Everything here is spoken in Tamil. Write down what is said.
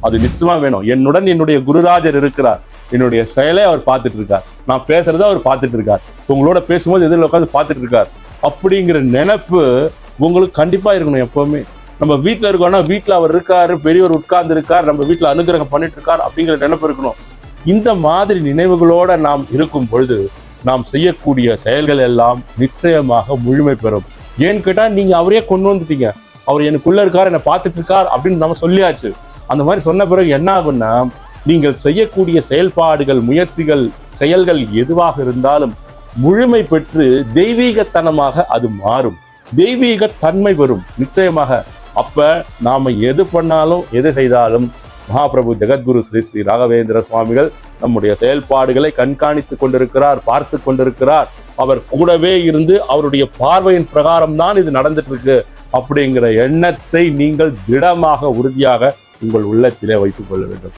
அது நிச்சயமா வேணும். என்னுடன் என்னுடைய குருராஜர் இருக்கிறார், என்னுடைய செயலை அவர் பார்த்துட்டு இருக்கார், நான் பேசுறதை அவர் பார்த்துட்டு இருக்கார், உங்களோட பேசும்போது எதிரில் உட்காந்து பார்த்துட்டு இருக்கார் அப்படிங்கிற நினைப்பு உங்களுக்கு கண்டிப்பா இருக்கணும். எப்பவுமே நம்ம வீட்டில் இருக்கோம்னா வீட்டில் அவர் இருக்காரு, பெரியவர் உட்கார்ந்து இருக்கார், நம்ம வீட்டில் அனுகிரகம் பண்ணிட்டு இருக்கார் அப்படிங்கிற நினைப்பு இருக்கணும். இந்த மாதிரி நினைவுகளோட நாம் இருக்கும் பொழுது நாம் செய்யக்கூடிய செயல்கள் எல்லாம் நிச்சயமாக முழுமை பெறும். ஏன்னு கேட்டா நீங்க அவரே கொண்டு வந்துட்டீங்க, அவர் எனக்குள்ள இருக்கார், என்னை பார்த்துட்டு இருக்கார் அப்படின்னு நம்ம சொல்லியாச்சு. அந்த மாதிரி சொன்ன பிறகு என்ன ஆகும்னா, நீங்கள் செய்யக்கூடிய செயல்பாடுகள், முயற்சிகள், செயல்கள் எதுவாக இருந்தாலும் முழுமை பெற்று தெய்வீகத்தனமாக அது மாறும், தெய்வீக தன்மை பெறும் நிச்சயமாக. அப்ப நாம எது பண்ணாலும் எது செய்தாலும் மகாபிரபு ஜெகத்குரு ஸ்ரீ ஸ்ரீ ராகவேந்திர சுவாமிகள் நம்முடைய செயல்பாடுகளை கண்காணித்துக் கொண்டிருக்கிறார், பார்த்து கொண்டிருக்கிறார். அவர் கூடவே இருந்து அவருடைய பார்வையின் பிரகாரம் தான் இது நடந்துட்டு இருக்கு அப்படிங்கிற எண்ணத்தை நீங்கள் திடமாக, உறுதியாக உங்கள் உள்ளத்திலே வைத்துக் கொள்ள வேண்டும்.